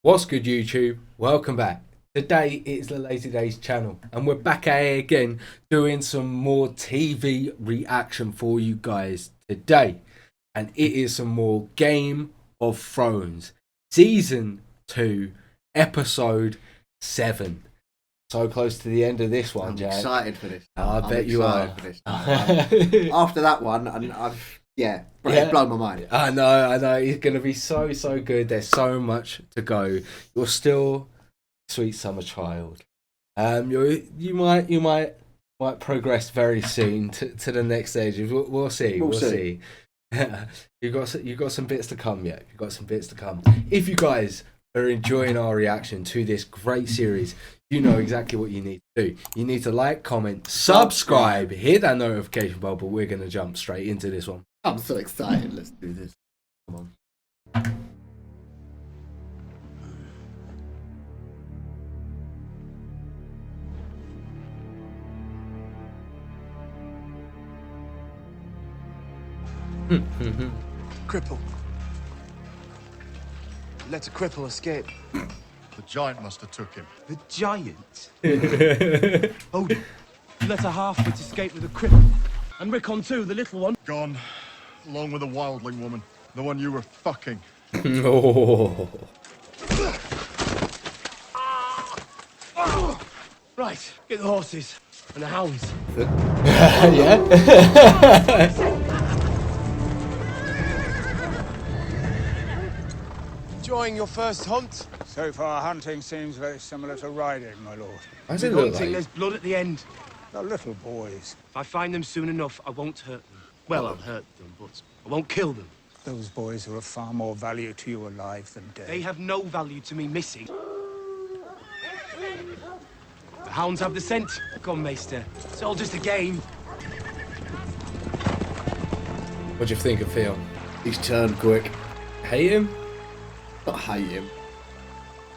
What's good, YouTube? Welcome back. Today it is the Lazy Daze channel, and we're back at it again doing some more TV reaction for you guys today. And it is some more Game of Thrones Season 2, Episode 7. So close to the end of this one, I'm Jack. excited for this. I bet you are. For this. After that one, and it's blown my mind. I know. It's going to be so good. There's so much to go. You're still sweet summer child. You might progress very soon to the next stage. We'll see. We'll see. You've got some bits to come yet. You've got some bits to come. If you guys are enjoying our reaction to this great series, you know exactly what you need to do. You need to like, comment, subscribe, hit that notification bell, but we're going to jump straight into this one. I'm so excited. Let's do this. Come on. Cripple. Let a cripple escape. The giant must have took him. The giant? Hold on. You let a half-wit escape with a cripple. And Rickon too, the little one. Gone, along with a wildling woman. The one you were fucking. Oh. Right, get the horses. And the hounds. Yeah. Enjoying your first hunt? So far, hunting seems very similar to riding, my lord. Why does it With look hunting, like? there's blood at the end. The little boys. If I find them soon enough, I won't hurt them. Well, I'll hurt them, but I won't kill them. Those boys are of far more value to you alive than dead. They have no value to me missing. The hounds have the scent. Come, Maester. It's all just a game. What do you think of Phil? He's turned quick. Hate him? Not hate him.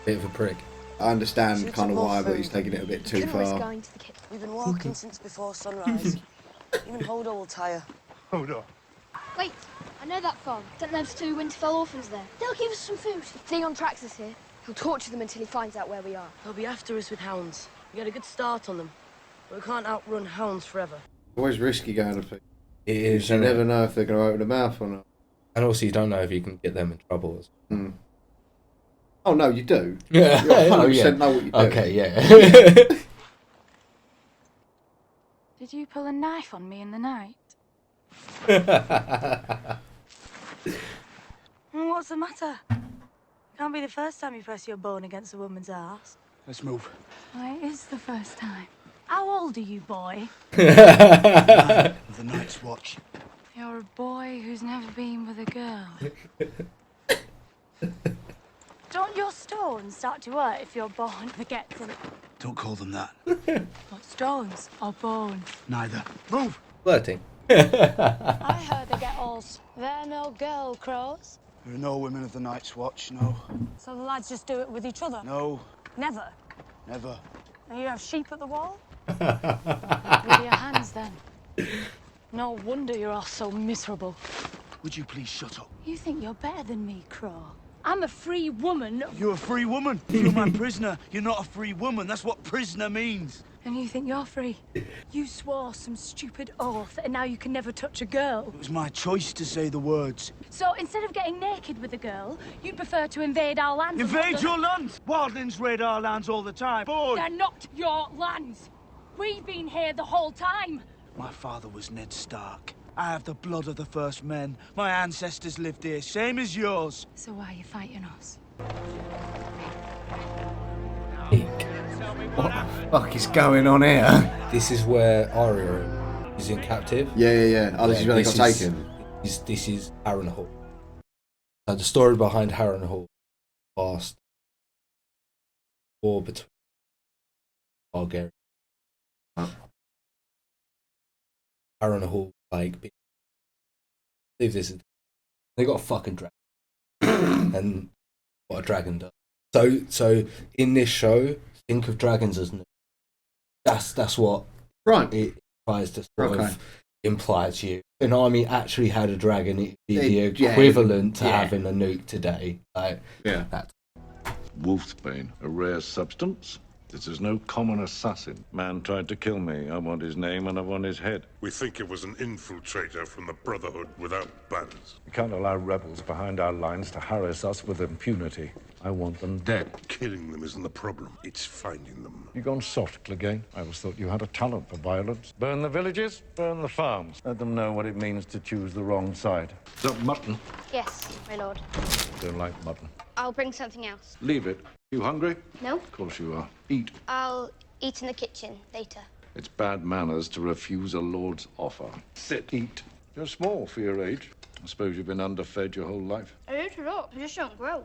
Bit of a prick. I understand kind of why, but he's taking it a bit too far. We've been walking since before sunrise. Even Hodor will tire. Hold on. Wait, I know that farm. Don't there's 2 Winterfell orphans there. They'll give us some food. Theon tracks us here. He'll torture them until he finds out where we are. They'll be after us with hounds. We get a good start on them, but we can't outrun hounds forever. Always risky going to people. It is. You never know if they're going to open their mouth or not. And also, you don't know if you can get them in trouble. Oh no, you do. Yeah. You 100% know what you do. Okay, yeah. Did you pull a knife on me in the night? What's the matter? Can't be the first time you press your bone against a woman's ass. Let's move. Why, it is the first time. How old are you, boy? The Night's Watch. You're a boy who's never been with a girl. Don't your stones start to hurt if you're born forgetful? Don't call them that. What, stones or bone? Neither. Move! Flirting. I heard they get alls. They're no girl crows. There are no women of the Night's Watch, no. So the lads just do it with each other? No, Never. never. And you have sheep at the wall? With your hands, then. No wonder you're all so miserable. Would you please shut up? You think you're better than me, Crow. I'm a free woman. You're a free woman. You're my prisoner. You're not a free woman. That's what prisoner means. And you think you're free? You swore some stupid oath, and now you can never touch a girl. It was my choice to say the words. So instead of getting naked with a girl, you prefer to invade our lands. Invade your lands! Wildlings raid our lands all the time. Boy! They're not your lands. We've been here the whole time. My father was Ned Stark. I have the blood of the first men. My ancestors lived here, same as yours. So why are you fighting us? What the fuck is going on here? This is where Arya is in captive. Yeah. Oh, this is where they got taken. This is Harrenhal. So the story behind Harrenhal, past war between Bulgaria. Harrenhal, I believe this is. They got a fucking dragon, and what a dragon does. So in this show, think of dragons as that's what it tries to sort of imply to you. If an army actually had a dragon, it'd be the equivalent to having a nuke today. Like, yeah. That. Wolfsbane, a rare substance. This is no common assassin. Man tried to kill me. I want his name and I want his head. We think it was an infiltrator from the Brotherhood without banners. We can't allow rebels behind our lines to harass us with impunity. I want them dead. Killing them isn't the problem. It's finding them. You gone soft, Clegane? I always thought you had a talent for violence. Burn the villages, burn the farms. Let them know what it means to choose the wrong side. Is that mutton? Yes, my lord. Don't like mutton. I'll bring something else. Leave it. You hungry? No? Of course you are. Eat. I'll eat in the kitchen later. It's bad manners to refuse a lord's offer. Sit. Eat. You're small for your age. I suppose you've been underfed your whole life. I eat a lot. I just don't grow.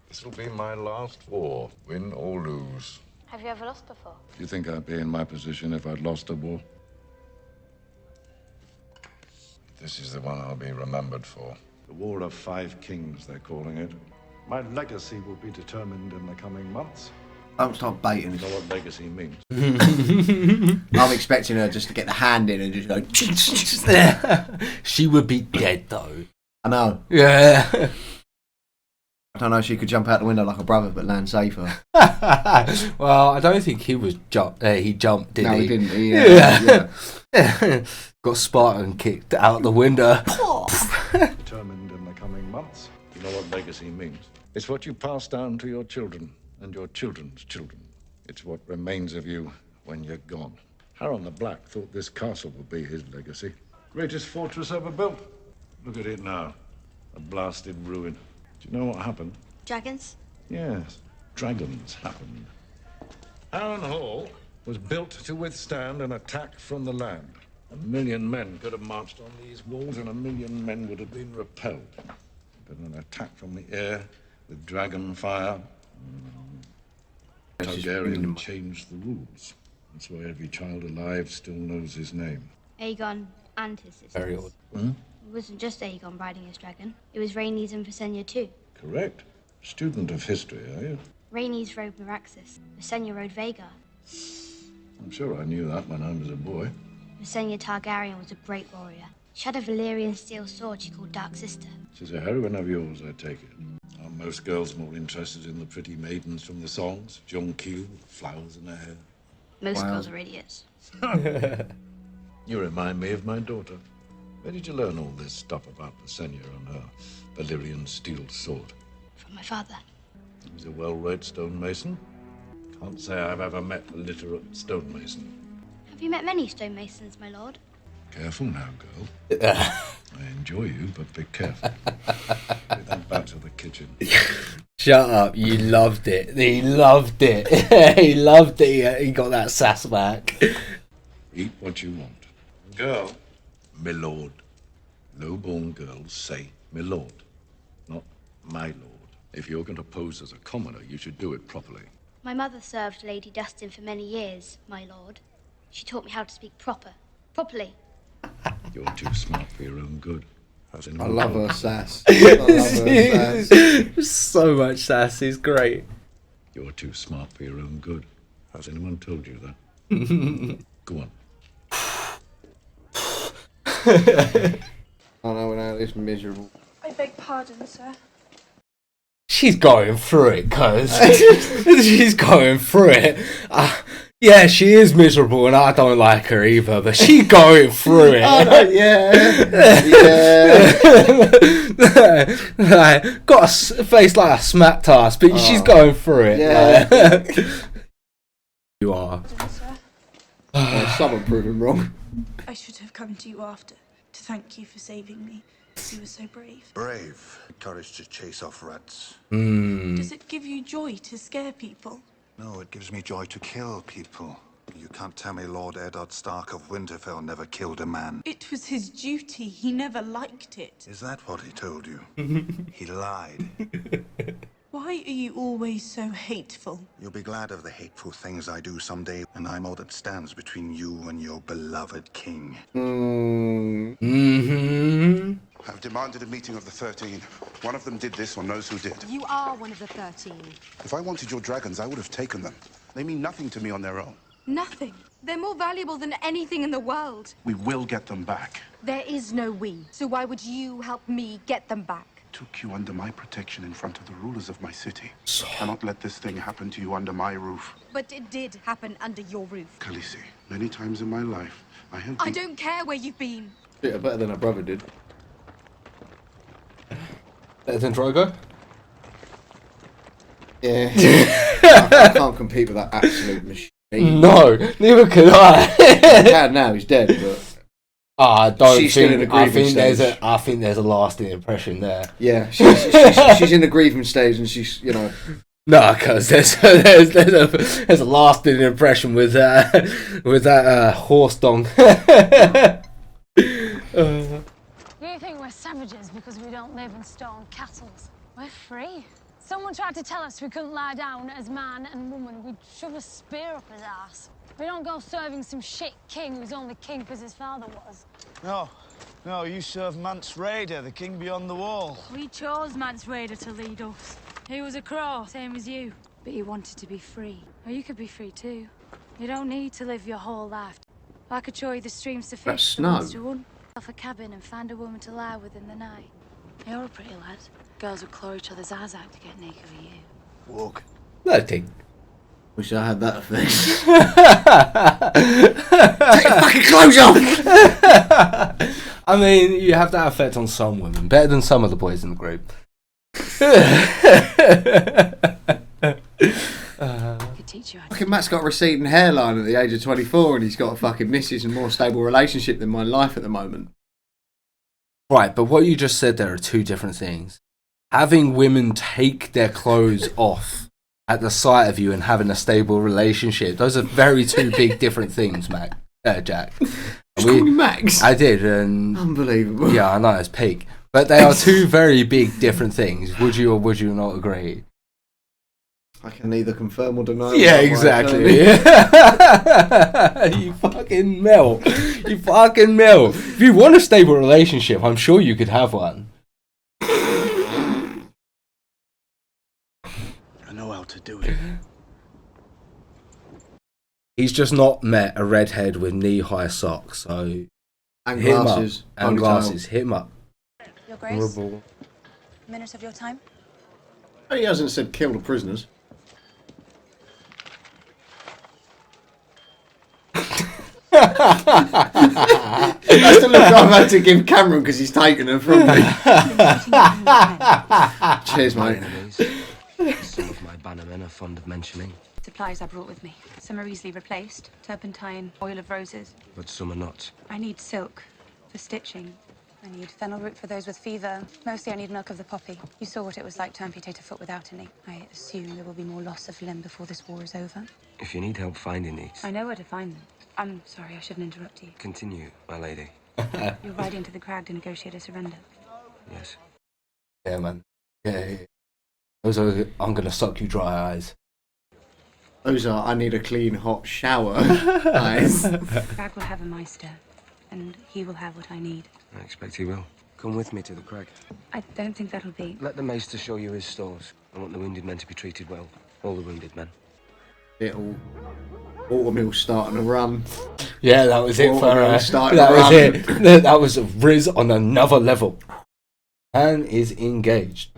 This will be my last war, win or lose. Have you ever lost before? Do you think I'd be in my position if I'd lost a war? This is the one I'll be remembered for. The War of Five Kings, they're calling it. My legacy will be determined in the coming months. Don't start baiting. You know what legacy means? I'm expecting her just to get the hand in and just go. She would be dead though. I know. Yeah. I don't know if she could jump out the window like a brother, but land safer. Well, I don't think he was he jumped, did he? No, he didn't. Yeah. Got Spartan kicked out the window. Determined in the coming months. You know what legacy means? It's what you pass down to your children and your children's children. It's what remains of you when you're gone. Harold the Black thought this castle would be his legacy. Greatest fortress ever built. Look at it now. A blasted ruin. Do you know what happened? Dragons? Yes, dragons happened. Arran Hall was built to withstand an attack from the land. 1 million men could have marched on these walls and 1 million men would have been repelled. But an attack from the air with dragon fire, Targaryen changed the rules. That's why every child alive still knows his name. Aegon and his sisters. Very odd. It wasn't just Aegon riding his dragon. It was Rhaenys and Visenya too. Correct. Student of history, are you? Rhaenys rode Meraxes. Visenya rode Vhagar. I'm sure I knew that when I was a boy. Visenya Targaryen was a great warrior. She had a Valyrian steel sword she called Dark Sister. She's a heroine of yours, I take it. Are most girls more interested in the pretty maidens from the songs? Jonquil, flowers in her hair. Most girls are idiots. You remind me of my daughter. Where did you learn all this stuff about Visenya and her Valyrian steel sword? From my father. He was a well-read stonemason. Can't say I've ever met a literate stonemason. Have you met many stonemasons, my lord? Careful now, girl. I enjoy you, but be careful. Take that back to the kitchen. Shut up, you loved it. He loved it. He loved it. He got that sass back. Eat what you want. Girl, my lord. Low-born girls say my lord, not my lord. If you're going to pose as a commoner, you should do it properly. My mother served Lady Dustin for many years, my lord. She taught me how to speak properly. You're too smart for your own good. I love her sass. I love her sass. So much sass. He's great. You're too smart for your own good. Has anyone told you that? Go on. I know now it's miserable. I beg pardon, sir. She's going through it, cuz. She's going through it. Yeah, she is miserable and I don't like her either, but she's going through it. Oh, no, yeah. Got a face like a smacked ass, but she's going through it. Yeah. You are. Someone proving wrong. I should have come to you after to thank you for saving me. You were so brave. Brave. Courage to chase off rats. Does it give you joy to scare people? No, it gives me joy to kill people. You can't tell me Lord Eddard Stark of Winterfell never killed a man. It was his duty. He never liked it. Is that what he told you? He lied. Why are you always so hateful? You'll be glad of the hateful things I do someday, and I'm all that stands between you and your beloved king. I've demanded a meeting of the 13. One of them did this or knows who did. You are one of the 13. If I wanted your dragons, I would have taken them. They mean nothing to me on their own. Nothing. They're more valuable than anything in the world. We will get them back. There is no we. So why would you help me get them back? took you under my protection in front of the rulers of my city. I cannot let this thing happen to you under my roof. But it did happen under your roof. Khaleesi, many times in my life, I have I don't care where you've been. Yeah, better than her brother did. Better than Drogo? Yeah. I can't compete with that absolute machine. No, neither could I. He can now, he's dead, but... I don't She's think. still in the I grieving think there's stage. I think there's a lasting impression there. Yeah, she's in the grieving stage, and she's, you know... No, because there's a lasting impression with that horse dong. You think we're savages because we don't live in stone castles? We're free. Someone tried to tell us we couldn't lie down as man and woman. We'd shove a spear up his ass. We don't go serving some shit king who's only king because his father was. No, you serve Mance Rayder, the king beyond the wall. We chose Mance Rayder to lead us. He was a crow, same as you. But he wanted to be free. Or you could be free too. You don't need to live your whole life. I could show you the streams to fish, the woods to run, off a cabin and find a woman to lie with in the night. You're a pretty lad. Girls would claw each other's eyes out to get naked with you. Walk. Nothing. Wish I had that face. Take your fucking clothes off! I mean, you have that effect on some women. Better than some of the boys in the group. Fucking Matt's got a receding hairline at the age of 24 and he's got a fucking missus and more stable relationship than my life at the moment. Right, but what you just said there are two different things. Having women take their clothes off at the sight of you and having a stable relationship, those are very two big different things, Jack. Just call me Max? I did, and... Unbelievable. Yeah, I know, it's peak. But they are two very big different things. Would you or would you not agree? I can neither confirm or deny. Yeah, exactly. You fucking melt. You fucking melt. If you want a stable relationship, I'm sure you could have one. I know how to do it. He's just not met a redhead with knee-high socks, so... And hit glasses. Him up. And glasses. Hit him up. Your Grace, a minute of your time. He hasn't said kill the prisoners. That's the look I've had to give Cameron because he's taken them from me. Cheers, mate. Some of my bannermen are fond of mentioning. Supplies I brought with me. Some are easily replaced. Turpentine, oil of roses. But some are not. I need silk for stitching. I need fennel root for those with fever. Mostly I need milk of the poppy. You saw what it was like to amputate a foot without any. I assume there will be more loss of limb before this war is over. If you need help finding these... I know where to find them. I'm sorry, I shouldn't interrupt you. Continue, my lady. You're riding to the crag to negotiate a surrender. Yes. Yeah, man. Yeah. Those are I'm gonna suck you dry eyes. Those are I need a clean hot shower eyes. Crag will have a Meister, and he will have what I need. I expect he will. Come with me to the crag. I don't think that'll be. Let the maester show you his stores. I want the wounded men to be treated well. All the wounded men. Little Autumn starting to run. Yeah, that was it for That was it. That was Riz on another level. And is engaged.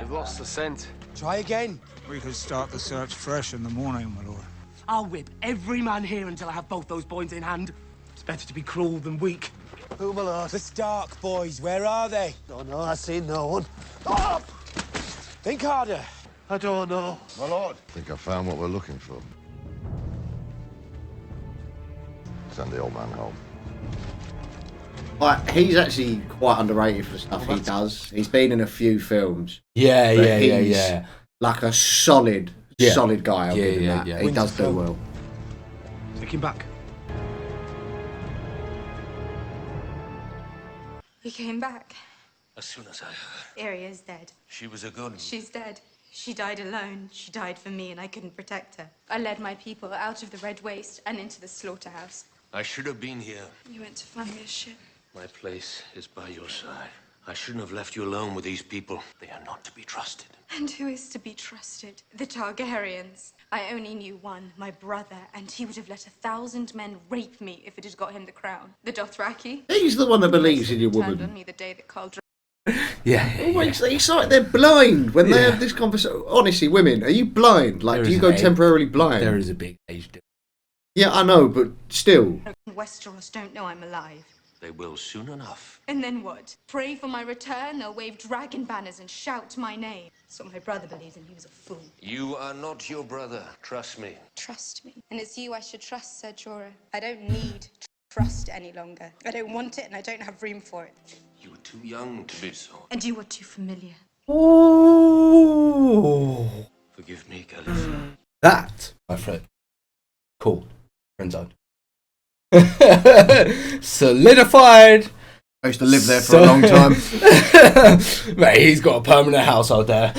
You've lost the scent. Try again. We could start the search fresh in the morning, my lord. I'll whip every man here until I have both those boys in hand. It's better to be cruel than weak. Who, my lord? The Stark boys. Where are they? Don't know. I see no one. Oh! Think harder. I don't know. My lord. I think I found what we're looking for. Send the old man home. Like, he's actually quite underrated for stuff he does. He's been in a few films. Yeah, but yeah. he's like a solid guy. I'll give him that. He does do well. Take him back. He came back. As soon as I heard. Area is dead. She was a good one. She's dead. She died alone. She died for me, and I couldn't protect her. I led my people out of the Red Waste and into the slaughterhouse. I should have been here. You went to find me a ship. My place is by your side. I shouldn't have left you alone with these people. They are not to be trusted. And who is to be trusted? The Targaryens. I only knew one, my brother, and he would have let 1,000 men rape me if it had got him the crown. The Dothraki. He's the one that believes in your turned on woman. me the day that Khal Yeah. It's like they're blind when they have this conversation. Honestly, women, are you blind? Like, do you go temporarily blind? There is a big age difference. Yeah, I know, but still. Westeros don't know I'm alive. They will soon enough. And then what? Pray for my return? They'll wave dragon banners and shout my name. That's what my brother believes, and he was a fool. You are not your brother. Trust me. Trust me. And it's you I should trust, Sir Jorah. I don't need trust any longer. I don't want it, and I don't have room for it. You were too young to be so. And you were too familiar. Ooh. Forgive me, Khalifa. That, my friend, cool. Friend zone. Solidified. I used to live there for a long time. Mate, he's got a permanent household there.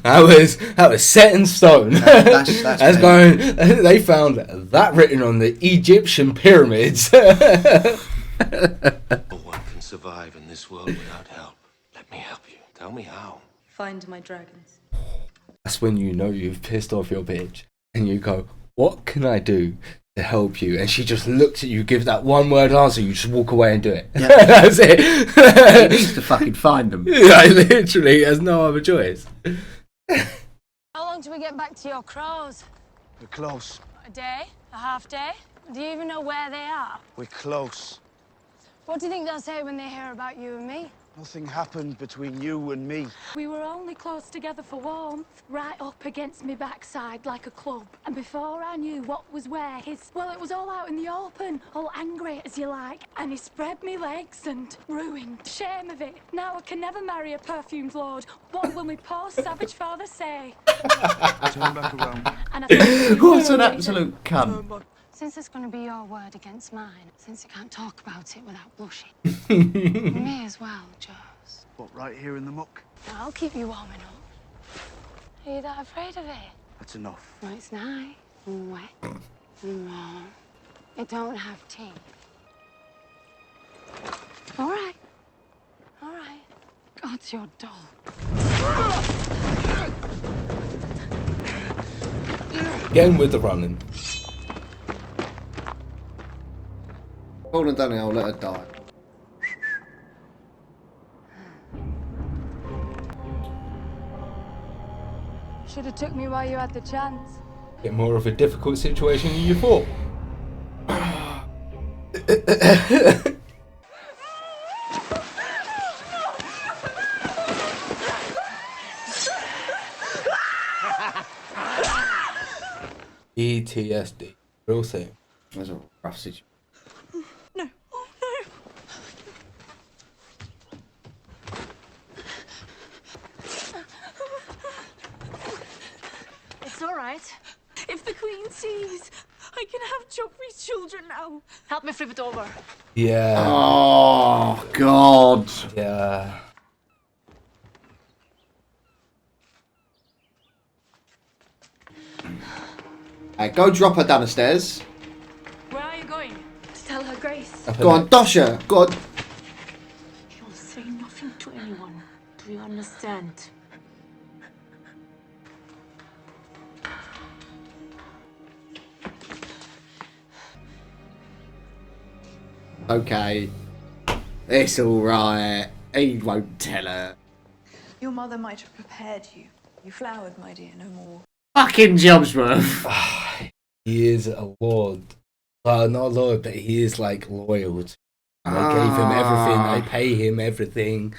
that was set in stone. That's going. They found that written on the Egyptian pyramids. No one can survive in this world without help. Let me help you. Tell me how. Find my dragons. That's when you know you've pissed off your bitch, and you go, "What can I do to help you?" And she just looks at you, gives that one word answer, you just walk away and do it. Yeah. That's it. He needs to fucking find them. I literally has no other choice. How long do we get back to your crows? We're close. A day? A half day? Do you even know where they are? We're close. What do you think they'll say when they hear about you and me? Nothing happened between you and me. We were only close together for warmth, right up against me backside like a club. And before I knew what was where, it was all out in the open, all angry as you like. And he spread me legs and ruined. Shame of it. Now I can never marry a perfumed lord. What will my poor savage father say? Turn back around. And I What an absolute cunt. Since it's going to be your word against mine, since you can't talk about it without blushing. Me as well, Joes. What, right here in the muck? I'll keep you warm enough. Are you that afraid of it? That's enough. Well, it's nice and wet and warm. It don't have teeth. All right. All right. God's your doll. Getting with the running. Hold on, Danny, I'll let her die. Should have took me while you had the chance. Get more of a difficult situation than you thought. PTSD, real thing. That's a rough situation. No. Oh, no. It's all right. If the Queen sees, I can have Joffrey's children now. Help me flip it over. Yeah. Oh, God. Yeah. Hey, go drop her down the stairs. Where are you going? To tell her grace. Go on, dosh her. Go on. You'll say nothing to anyone. Do you understand? Okay. It's alright. He won't tell her. Your mother might have prepared you. You flowered, my dear, no more. Fucking Jobsworth. He is a lord. Well, not a lord, but he is like loyal. They gave him everything. They pay him everything.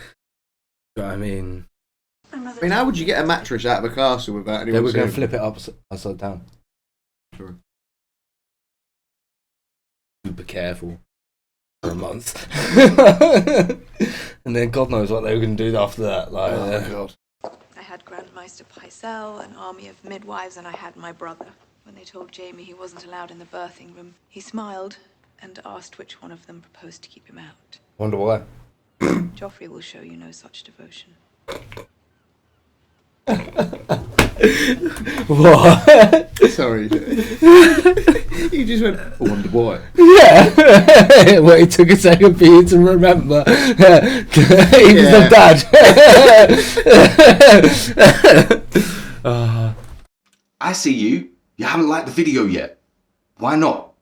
But I mean, how would you get a mattress out of a castle without anyone? They were going to seeing? flip it upside down. Sure. Super careful for a month, and then God knows what they were going to do after that. Like, God. I had Grandmeister Pycelle, an army of midwives, and I had my brother. When they told Jaime he wasn't allowed in the birthing room, he smiled and asked which one of them proposed to keep him out. Wonder why. Joffrey will show you no such devotion. What? Sorry. You just went, I wonder why. Yeah. Well, it took a second for you to remember. He was the dad. I see you. You haven't liked the video yet. Why not?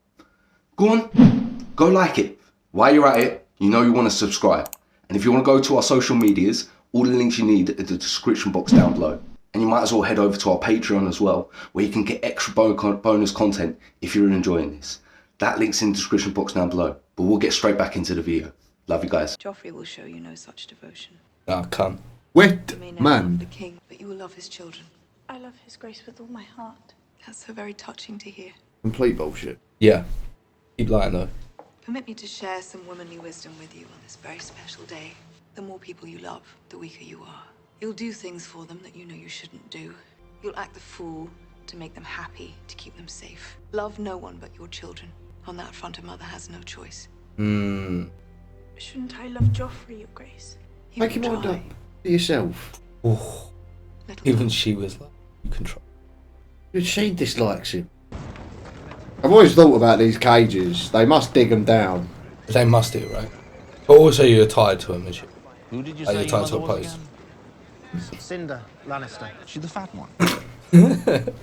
Go on. Go like it. While you're at it, you know you want to subscribe. And if you want to go to our social medias, all the links you need are in the description box down below. And you might as well head over to our Patreon as well, where you can get extra bonus content if you're enjoying this. That link's in the description box down below. But we'll get straight back into the video. Love you guys. Joffrey will show you no such devotion. I can't. Wet You may now man. love the king, but you will love his children. I love his grace with all my heart. That's so very touching to hear. Complete bullshit. Yeah. Keep lying though. Permit me to share some womanly wisdom with you on this very special day. The more people you love, the weaker you are. You'll do things for them that you know you shouldn't do. You'll act the fool to make them happy, to keep them safe. Love no one but your children. On that front, a mother has no choice. Shouldn't I love Joffrey, your grace? Make your mind up for yourself. Oh. Even she was like, you can try. She dislikes him. I've always thought about these cages. They must dig them down. They must do, right? But also you're tied to him, isn't you? Who did you like say you're tied to a your mother was post. again? Cinder Lannister. She's the fat one.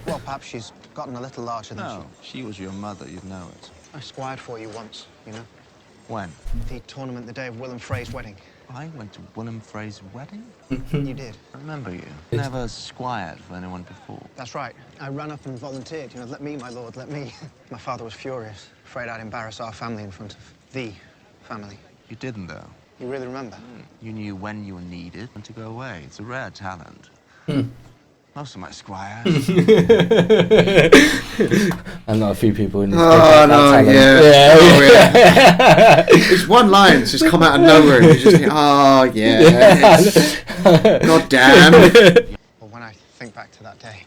Well, perhaps she's gotten a little larger than No, she was your mother, you'd know it. I squired for you once, you know? When? The tournament the day of Willem Frey's wedding. I went to Willem Frey's wedding? You did. I remember you. Never squired for anyone before. That's right. I ran up and volunteered. You know, let me, my lord, let me. My father was furious, afraid I'd embarrass our family in front of the family. You didn't, though. You really remember? You knew when you were needed and to go away. It's a rare talent. Most of my squires. I know a few people in this. Oh, no, yeah. It's one line that's just come out of nowhere. And you just think, oh, yeah. God damn. Well, when I think back to that day.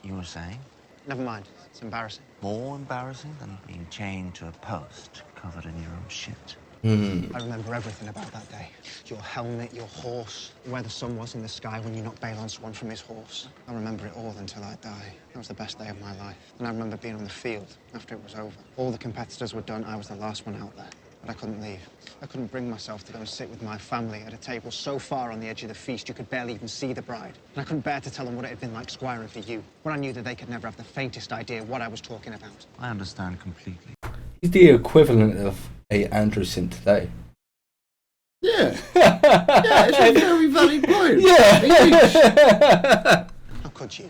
You were saying? Never mind. It's embarrassing. More embarrassing than being chained to a post covered in your own shit. I remember everything about that day. Your helmet, your horse, where the sun was in the sky when you knocked Balon Swan from his horse. I remember it all until I die. That was the best day of my life. And I remember being on the field after it was over. All the competitors were done. I was the last one out there. But I couldn't leave. I couldn't bring myself to go and sit with my family at a table so far on the edge of the feast you could barely even see the bride. And I couldn't bear to tell them what it had been like squiring for you, when I knew that they could never have the faintest idea what I was talking about. I understand completely. He's the equivalent of a Andrew Sim today. Yeah. Yeah, it's a very valid point. Yeah. How could you?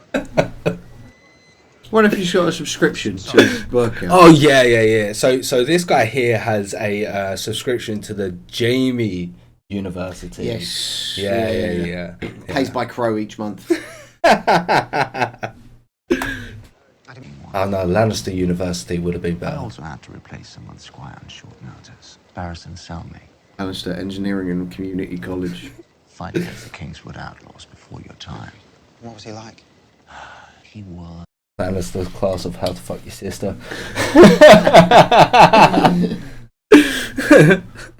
What if you've got a subscription to workout? Oh yeah. So this guy here has a subscription to the Jamie University. Yes. Yeah. Pays by crow each month. Oh no, Lannister University would have been I better. also had to replace someone's squire on short notice. Barristan Selmy. Lannister Engineering and Community College. Fight against the Kingswood Outlaws before your time. What was he like? He was. Lannister's class of how to fuck your sister.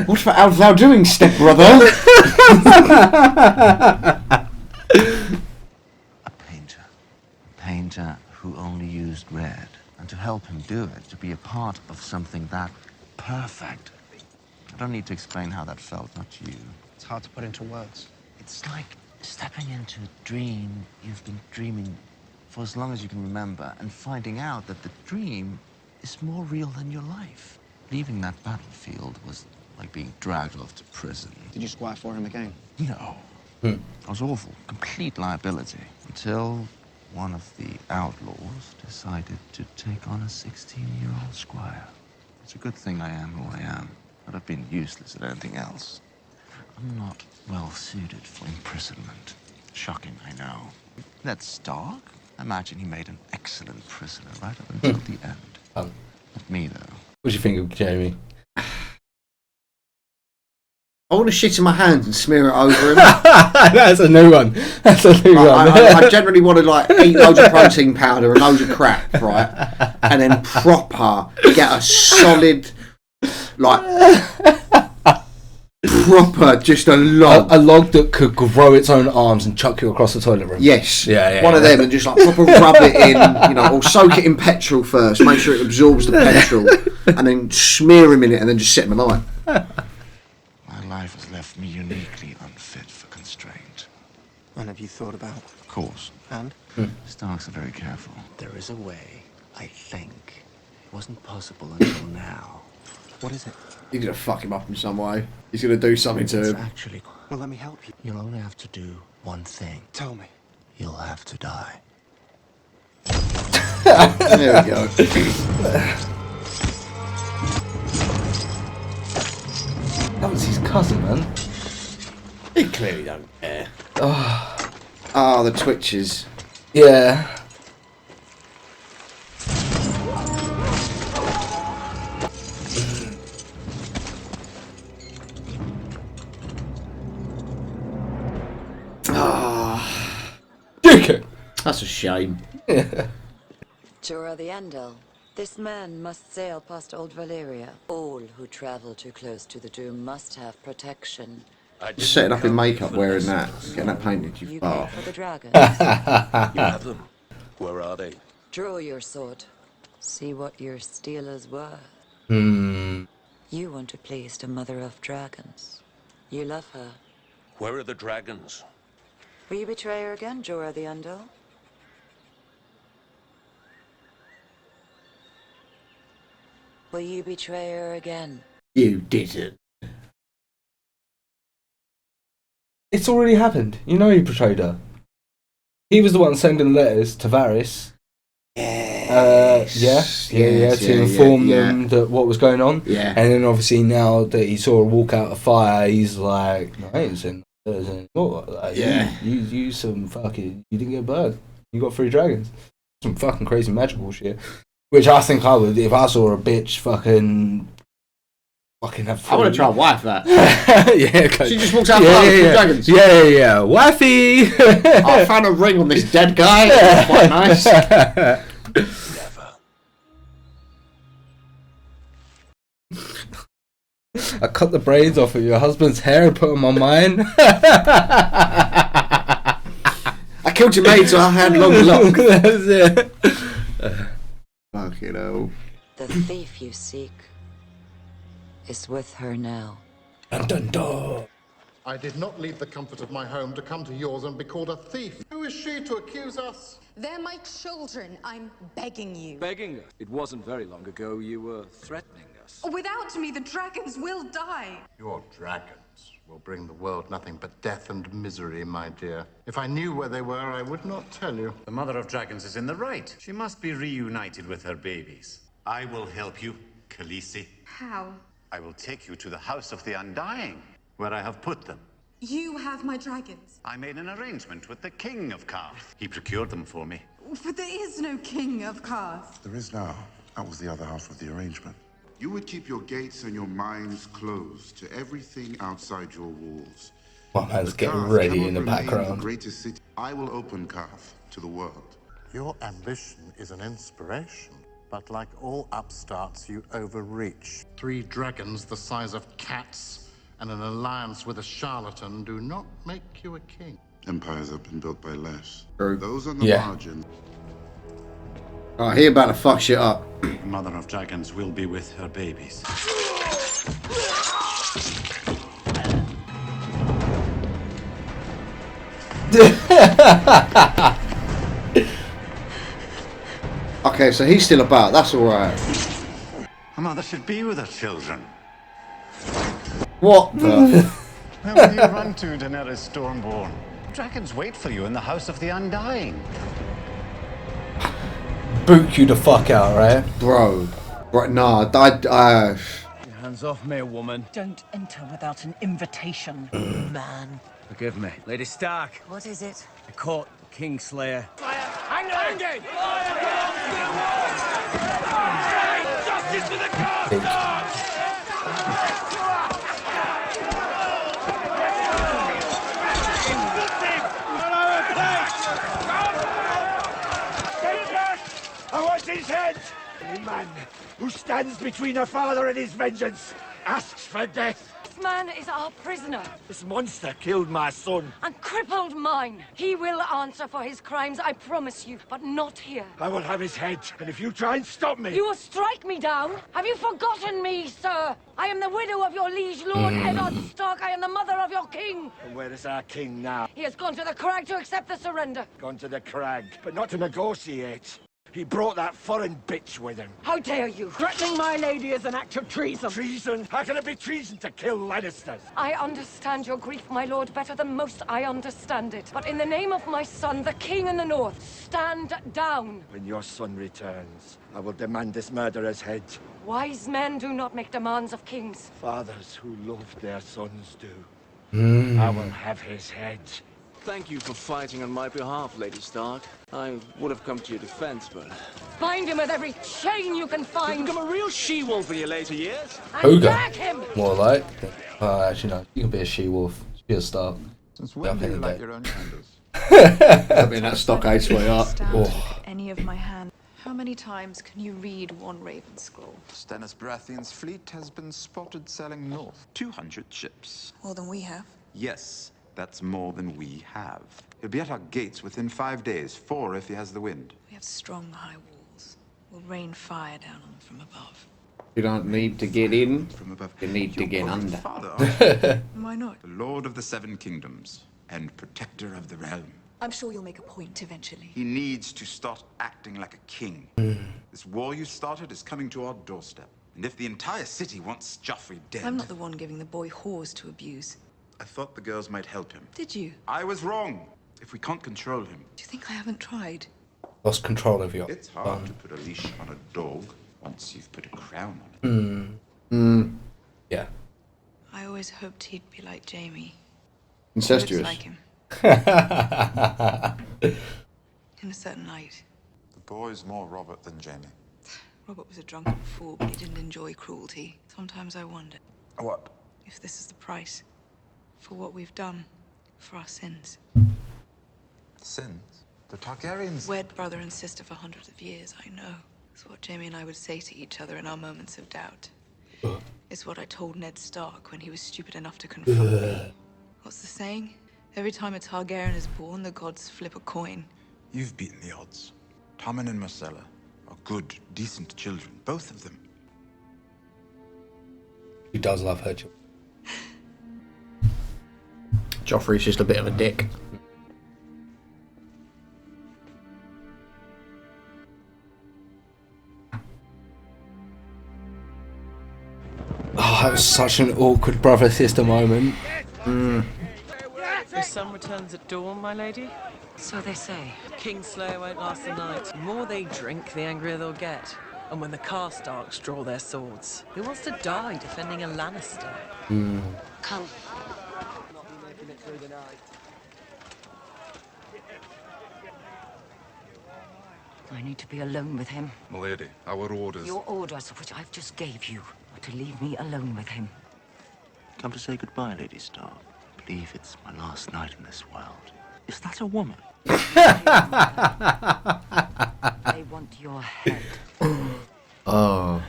What art thou doing, stepbrother? A painter who only used red. And to help him do it, to be a part of something that perfect. I don't need to explain how that felt, not you. It's hard to put into words. It's like stepping into a dream you've been dreaming for as long as you can remember, and finding out that the dream is more real than your life. Leaving that battlefield was like being dragged off to prison. Did you squire for him again? No. I was awful, complete liability, until one of the outlaws decided to take on a 16-year-old squire. It's a good thing I am who I am. I'd have been useless at anything else. I'm not well suited for imprisonment. Shocking, I know. That Stark? I imagine he made an excellent prisoner right up until the end. Not me, though. What do you think of Jamie? I want to shit in my hands and smear it over him. That's a new one. I generally want to like eat loads of protein powder and loads of crap, right? And then proper get a solid, like proper, just a log. A log that could grow its own arms and chuck you across the toilet room. Yes. Yeah. One of them, and just like proper rub it in, or soak it in petrol first, make sure it absorbs the petrol, and then smear him in it, and then just set him alight. My life has left me uniquely unfit for constraint. And have you thought about? Of course. And? Starks are very careful. There is a way, I think. It wasn't possible until now. What is it? He's gonna fuck him up in some way. He's gonna do something to him. Actually, well, let me help you. You'll only have to do one thing. Tell me. You'll have to die. There we go. That was his cousin, man. He clearly don't care. Oh, the twitches. Yeah. That's a shame. Jorah the Andal. This man must sail past Old Valyria. All who travel too close to the Doom must have protection. Just setting up in makeup, wearing that, getting that painted, you fart. For the dragons. You have them. Where are they? Draw your sword. See what your steel is worth. You want to please the Mother of Dragons. You love her. Where are the dragons? Will you betray her again, Jorah the Andal? Will you betray her again? You didn't. It's already happened. You know he betrayed her. He was the one sending letters to Varys. To inform them that what was going on. Yeah. And then obviously now that he saw her walk out of fire, he's like, no, I ain't sending letters anymore. Like, you some fucking, you didn't get burned. You got 3 dragons. Some fucking crazy magical shit. Which I think I would, if I saw a bitch fucking have 3. I want to try and wife that. Yeah, she just walks out with dragons. Yeah. Wifey! I found a ring on this dead guy. It's quite nice. I cut the braids off of your husband's hair and put them on mine. I killed your maid so I had long locks. That's it. Fucking hell. The thief you seek is with her now. Dun dun dun. I did not leave the comfort of my home to come to yours and be called a thief. Who is she to accuse us? They're my children. I'm begging you. Begging us? It wasn't very long ago you were threatening us. Without me, the dragons will die. Your dragons will bring the world nothing but death and misery, my dear. If I knew where they were, I would not tell you. The Mother of Dragons is in the right. She must be reunited with her babies. I will help you, Khaleesi. How? I will take you to the House of the Undying, where I have put them. You have my dragons. I made an arrangement with the King of Karth. He procured them for me. But there is no king of Karth. There is now. That was the other half of the arrangement. You would keep your gates and your minds closed to everything outside your walls. My man's getting ready in the background. The greatest city. I will open Karth to the world. Your ambition is an inspiration, but like all upstarts, you overreach. 3 dragons the size of cats and an alliance with a charlatan do not make you a king. Empires have been built by less. True. Those on the margin. Oh, he about to fuck shit up. The Mother of Dragons will be with her babies. Okay, so he's still about. That's all right. A mother should be with her children. What the? Where will you run to, Daenerys Stormborn? Dragons wait for you in the House of the Undying. Boot you the fuck out, right? Bro. Right, nah, Hands off me, woman. Don't enter without an invitation, man. Forgive me. Lady Stark. What is it? I caught the Kingslayer. Hanging! Justice for the I want his head! Any man who stands between a father and his vengeance asks for death. This man is our prisoner This monster killed my son. and crippled mine. He will answer for his crimes, I promise you, but not here. I will have his head, and if you try and stop me... You will strike me down? Have you forgotten me, sir? I am the widow of your liege lord, Eddard Stark. I am the mother of your king. And where is our king now? He has gone to the crag to accept the surrender. Gone to the crag, but not to negotiate. He brought that foreign bitch with him. How dare you? Threatening my lady is an act of treason. Treason? How can it be treason to kill Lannisters? I understand your grief, my lord, better than most I understand it. But in the name of my son, the king in the north, stand down. When your son returns, I will demand this murderer's head. Wise men do not make demands of kings. Fathers who love their sons do. Mm. I will have his head. Thank you for fighting on my behalf, Lady Stark. I would have come to your defense, but... Bind him with every chain you can find. You've become a real she-wolf in your later years. And gag him. More like. Actually, no. You can be a she-wolf. Be a Stark. Since when do you like your own handles? I mean, that stockade sweetheart. Oh. Any of my hand. How many times can you read one Raven scroll? Stannis Baratheon's fleet has been spotted sailing north. 200 ships. More than we have. Yes, that's more than we have. He'll be at our gates within 5 days, 4 if he has the wind. We have strong high walls. We'll rain fire down on them from above. You don't need to get in. From above. You need to get under. Father, aren't you? Why not? The Lord of the Seven Kingdoms and Protector of the Realm. I'm sure you'll make a point eventually. He needs to start acting like a king. This war you started is coming to our doorstep. And if the entire city wants Joffrey dead... I'm not the one giving the boy whores to abuse. I thought the girls might help him. Did you? I was wrong. If we can't control him... Do you think I haven't tried? Lost control of your It's hard to put a leash on a dog once you've put a crown on it. Yeah. I always hoped he'd be like Jamie. Incestuous. Looks like him. In a certain light. The boy's more Robert than Jamie. Robert was a drunken fool, but he didn't enjoy cruelty. Sometimes I wonder What? if this is the price for what we've done, for our sins. Sins? The Targaryens... Wed brother and sister for hundreds of years, I know. It's what Jamie and I would say to each other in our moments of doubt. It's what I told Ned Stark when he was stupid enough to confront me. What's the saying? Every time a Targaryen is born, the gods flip a coin. You've beaten the odds. Tommen and Myrcella are good, decent children, both of them. He does love her children. Joffrey's just a bit of a dick. Oh, that was such an awkward brother-sister moment. Your son returns at dawn, my lady? So they say. Kingslayer won't last the night. The more they drink, the angrier they'll get. And when the Karstarks draw their swords, who wants to die defending a Lannister? Come. I need to be alone with him. Milady, our orders... Your orders, which I've just gave you, are to leave me alone with him. Come to say goodbye, Lady Stark. I believe it's my last night in this world. Is that a woman? I want your head. Oh. Well,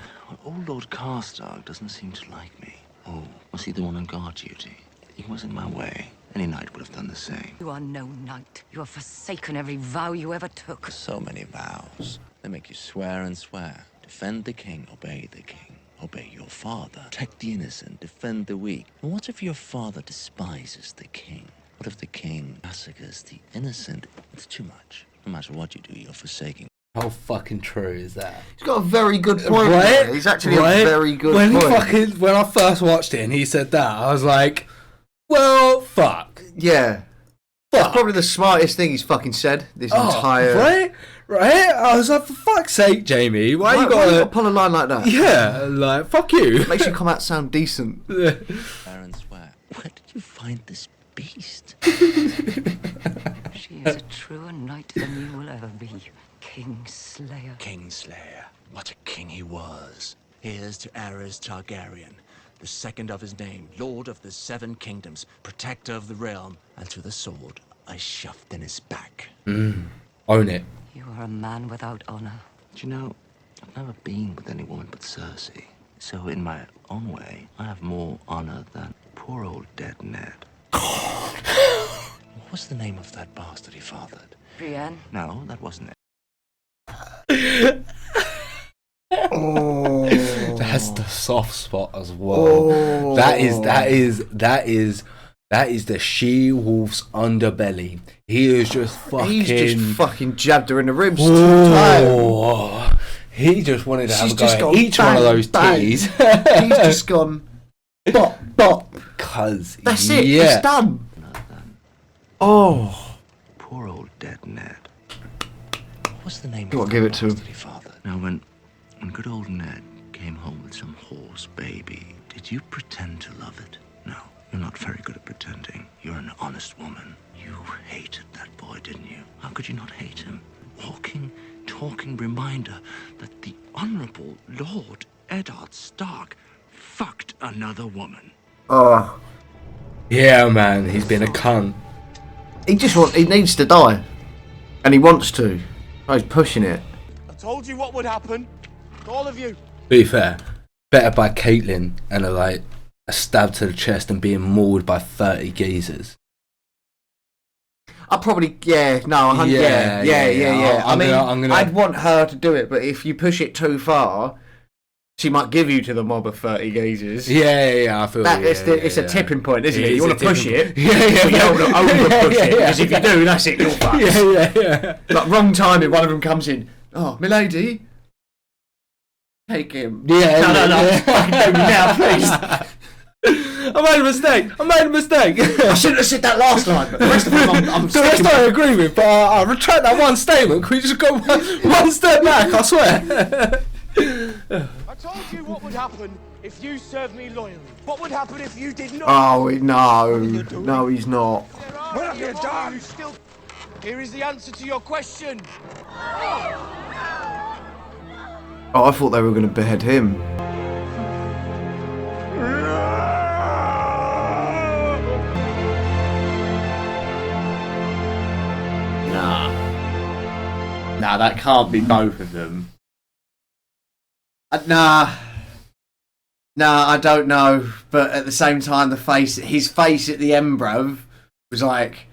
old Lord Karstark doesn't seem to like me. Oh, was he the one on guard duty? He was in my way. Any knight would have done the same. You are no knight. You have forsaken every vow you ever took. So many vows. They make you swear and swear. Defend the king, obey the king. Obey your father. Protect the innocent, defend the weak. And what if your father despises the king? What if the king massacres the innocent? It's too much. No matter what you do, you're forsaking. How fucking true is that? He's got a very good point. Right? There. He's actually Right? a very good when point. When I first watched it and he said that, I was like, well, fuck. Yeah. That's probably the smartest thing he's fucking said this entire... Right? I was like, for fuck's sake, Jamie, why you gotta got pull a line like that? Yeah, like, fuck you. It makes you come out sound decent. Swear and swear. Where did you find this beast? She is a truer knight than you will ever be. Kingslayer. Kingslayer. What a king he was. Here's to Aerys Targaryen, the second of his name, Lord of the Seven Kingdoms, Protector of the Realm, and to the sword I shoved in his back. Own it. You are a man without honor. Do you know, I've never been with any woman but Cersei. So in my own way, I have more honor than poor old dead Ned. What was the name of that bastard he fathered? Brienne? No, that wasn't it. That's the soft spot as well. That is That is the she-wolf's underbelly. He is just fucking... He's just fucking jabbed her in the ribs 2 times. He just wanted to have a go at gone each bang, one of those bang. titties. He's just gone bop, bop. Cause That's it, yeah. it's done. Oh. Poor old dead Ned. What's the name You of got to give it to him. father? Now, when good old Ned came home with some horse baby, did you pretend to love it? No, you're not very good at pretending. You're an honest woman. You hated that boy, didn't you? How could you not hate him? Walking, talking reminder that the Honourable Lord Eddard Stark fucked another woman. Oh. Yeah, man, he's been a cunt. He needs to die. And he wants to. Oh, he's pushing it. I told you what would happen. All of you. To be fair, better by Caitlyn and a stab to the chest and being mauled by 30 geezers. I'd probably, yeah. I'd want her to do it, but if you push it too far, she might give you to the mob of 30 geezers. Yeah, I feel that. It's a tipping point, isn't it? You want to push it, but Yeah. you don't want to over push it, because if you do, that's it, you're fucked. Yeah. Like, wrong timing, one of them comes in, oh, milady, take him. Yeah. No, fucking do me now, please. I made a mistake. I shouldn't have said that last line, but the rest of them I'm the rest I agree with, but I retract that one statement. Can we just go one step back? I swear. I told you what would happen if you served me loyally. What would happen if you did not? Oh, no, he's not. What have you done? Here is the answer to your question. Oh, I thought they were going to behead him. Nah, that can't be both of them. Nah, I don't know. But at the same time, his face at the end, bruv, was like,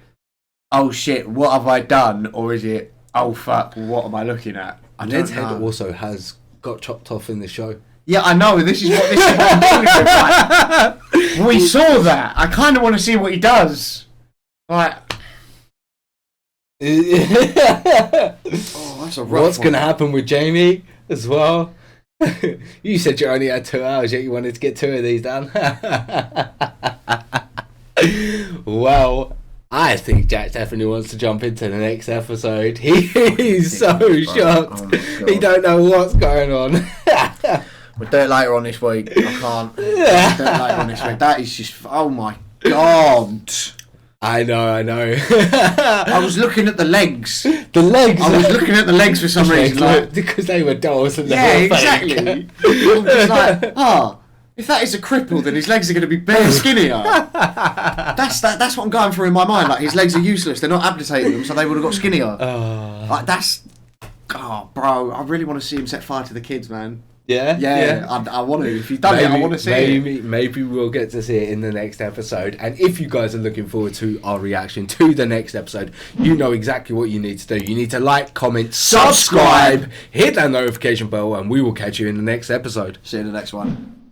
oh shit, what have I done? Or is it, oh fuck, what am I looking at? Ned's head also has got chopped off in the show. Yeah, I know. This is what I'm talking about. We saw that. I kind of want to see what he does. Like, that's a rough What's one. going to happen with Jamie as well? You said you only had 2 hours, yet you wanted to get 2 of these done. Well, I think Jack definitely wants to jump into the next episode. He's so shocked. Oh he don't know what's going on. We'll do it later on this week. I can't. We'll do it later on this week. That is just, oh my god. I know. I was looking at the legs. The legs? I was looking at the legs for some reason. Because they were dolls and they were exactly. fake. I'm just like, if that is a cripple, then his legs are going to be bare skinnier. That's what I'm going through in my mind. Like, his legs are useless. They're not amputating them, so they would have got skinnier. Like, bro, I really want to see him set fire to the kids, man. Yeah. I want to. If you've done it, I want to see it. Maybe we'll get to see it in the next episode. And if you guys are looking forward to our reaction to the next episode, you know exactly what you need to do. You need to like, comment, subscribe, hit that notification bell, and we will catch you in the next episode. See you in the next one.